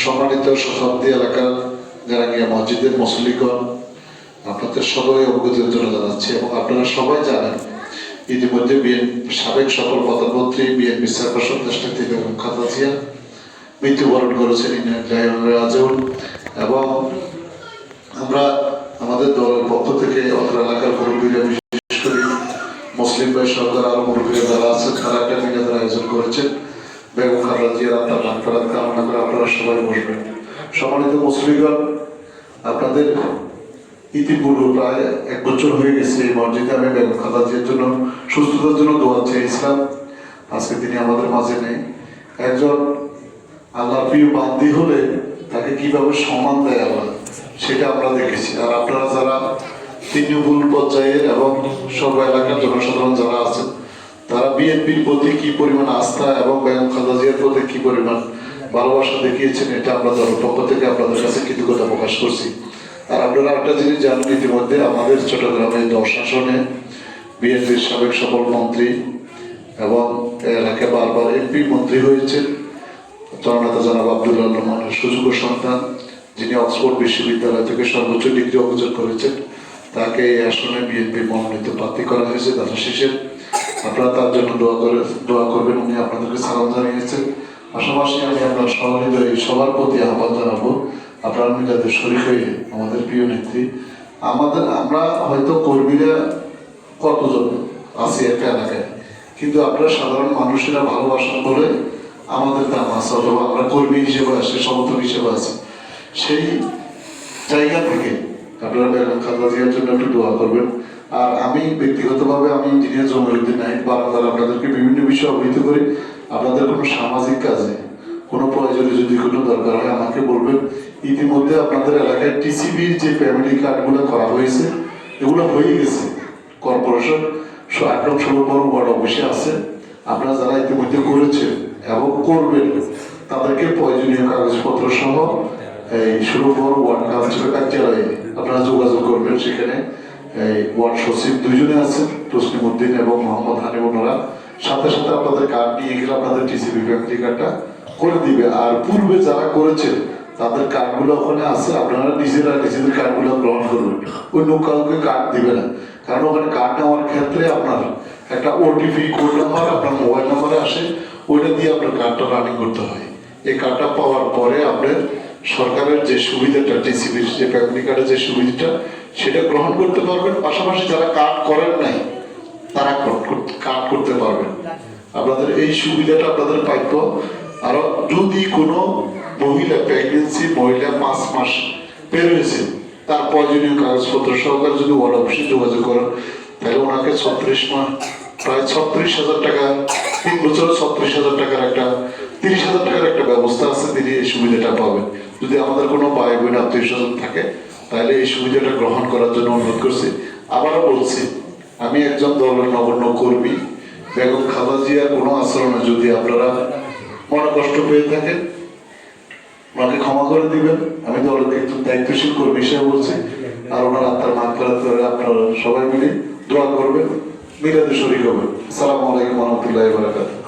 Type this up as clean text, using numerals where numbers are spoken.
সম্মানিত শতাব্দী এলাকার যারা গিয়া মসজিদের মুসল্লিগণ, আপনাদের সবাই অবগতির জন্য জানাচ্ছি এবং আপনারা সবাই জানেন ইতিমধ্যে সাবেক সকল প্রধানমন্ত্রী বিএনপি চেয়ারপারসন দেশনেত্রী বেগম খালেদা জিয়া মৃত্যুবরণ করেছেন রাজউল। এবং আমরা আমাদের দলের পক্ষ থেকে অত্র এলাকার মুরব্বীরা, বিশেষ করে মুসলিম ভাই সরকার আরো মুরব্বীরা যারা আছেন, তারা একটা মিলাদের আয়োজন করেছেন। বেগম খালেদা জিয়ার আত্মার মাগফিরাত কামনা করে আপনারা সবাই বসবেন। সম্মানিত মুসলিমগণ, আপনাদের ইতিপূর্বে প্রায় 1 বছর হয়ে গেছে এই মসজিদে আমি বেগম খালেদা জিয়ার জন্য সুস্থতার জন্য দোয়া চেয়েছিলাম। আজকে তিনি আমাদের মাঝে নেই। একজন আল্লাহর প্রিয় বান্দি হলে তাকে কিভাবে সম্মান দেয় আল্লাহ, সেটা আমরা দেখেছি। আর আপনারা যারা তৃণমূল পর্যায়ের এবং সর্ব এলাকার জনসাধারণ যারা আছেন, তারা বিএনপির প্রতি কি পরিমাণ আস্থা এবং বেগম খালেদা জিয়ার প্রতি কি পরিমাণ ভালোবাসা দেখিয়েছেন, এটা আমরা দলের পক্ষ থেকে আপনাদের কাছে কৃতজ্ঞতা প্রকাশ করছি। আর আপনারা একটা জিনিস জানেন, ইতিমধ্যে আমাদের চট্টগ্রামে 10 আসনে বিএনপির সাবেক সকল মন্ত্রী এবং এলাকায় বারবার এমপি মন্ত্রী হয়েছেন জননেতা জনাব আব্দুল্লাহ রহমানের সুযোগ্য সন্তান, যিনি অক্সফোর্ড বিশ্ববিদ্যালয় থেকে সর্বোচ্চ ডিগ্রি অর্জন করেছেন। তাকে এই আসনে বিএনপি মনোনীত প্রার্থী করা হয়েছে দাদা শেষের। আপনারা তার জন্য দোয়া করবেন। উনি আপনাদেরকে সালাম জানিয়েছেন। পাশাপাশি আমি আপনার সহৃদয় সবার প্রতি আহ্বান জানাবো, আপনারা যাদের শরীর হয়ে আমাদের প্রিয় নেত্রী, আমরা হয়তো কর্মীরা কতজন আছি একটা এলাকায়, কিন্তু আপনারা সাধারণ মানুষেরা ভালোবাসা বলে আমাদের দাম আছে, অথবা আমরা কর্মী হিসেবে আসি, সমর্থক হিসেবে আছি। সেই জায়গা থেকে আপনারা বেগম খালেদা জিয়ার জন্য একটু দোয়া করবেন। আর আমি ব্যক্তিগতভাবে আমি ইঞ্জিনিয়ার জমিরুদ্দিন নাহিদ বারান্দার আপনাদেরকে বিভিন্ন বিষয়ে অবহিত করি। আপনাদের কোনো সামাজিক কাজে কোনো প্রয়োজনে যদি কোনো দরকার হয় আমাকে বলবেন। ইতিমধ্যে আপনাদের এলাকায় টিসিবির যে ফ্যামিলি কার্ডগুলো করা হয়েছে, এগুলো হয়ে গেছে। কর্পোরেশন 8 নং 16 ওয়ার্ড অফিসে আছে। আপনারা যারা ইতিমধ্যে করেছেন এবং করবেন, তাদেরকে প্রয়োজনীয় কাগজপত্র সহ এই 16 ওয়ার্ড কাউন্সিলর কার্যালয়ে আপনারা যোগাযোগ করবেন। সেখানে এই ওয়ার্ড সচিব 2 জনে আছেন, তসলিম উদ্দিন এবং মোহাম্মদ হানিফ। ওনারা সাথে সাথে আপনাদের কার্ড নিয়ে গেলে আপনাদের টিসিবি ফ্যামিলি কার্ডটা করে দিবে। আর পূর্বে যারা করেছেন তাদের কার্ডগুলো ওখানে আছে, আপনারা নিজেদের কার্ডগুলো গ্রহণ করবেন। অন্য কাউকে কার্ড দিবে না, কারণ ওখানে কার্ড নেওয়ার ক্ষেত্রে আপনার একটা ওটিপি কোড নাম্বার আপনার মোবাইল নাম্বারে আসে, ওইটা দিয়ে আপনার কার্ডটা রানিং করতে হয়। এই কার্ডটা পাওয়ার পরে আপনার সরকারের যে সুবিধাটা, টিসিবির যে ফ্যামিলি কার্ডের যে সুবিধাটা, সেটা গ্রহণ করতে পারবেন। পাশাপাশি যারা কার্ড করেন নাই তারা কার্ড করতে পারবেন। আপনাদের এই সুবিধাটা আপনাদের প্রাপ্য। আরো যদি কোনো মহিলা প্রেগনেন্সি মহিলা 5 মাস বের হয়েছে, তার প্রয়োজনীয় কাগজপত্র সহকারে যদি ওয়ার্ড অফিসে যোগাযোগ করেন, তাহলে ওনাকে প্রায় 36,000 টাকা, 3 বছরে 36,000 টাকার একটা 30,000 টাকার একটা ব্যবস্থা আছে। তিনি এই সুবিধাটা পাবেন। যদি আমাদের কোনো ভাই বোন আত্মীয় স্বজন থাকে, তাহলে এই সুবিধাটা গ্রহণ করার জন্য অনুরোধ করছি। আবারও বলছি, আমি একজন দলের নগণ্য কর্মী। বেগম খালেদা জিয়ার কোনো আচরণে যদি আপনারা মনে কষ্ট পেয়ে থাকেন, ওনাকে ক্ষমা করে দিবেন। আমি দলের একজন দায়িত্বশীল কর্মী হিসেবে বলছি। আর ওনার আত্মার মাগফিরাত করে আপনারা সবাই মিলে দোয়া করবেন, মিলাদে শরীক হবেন। আসসালামু আলাইকুম ওয়া রাহমাতুল্লাহি ওয়া বারাকাতুহু।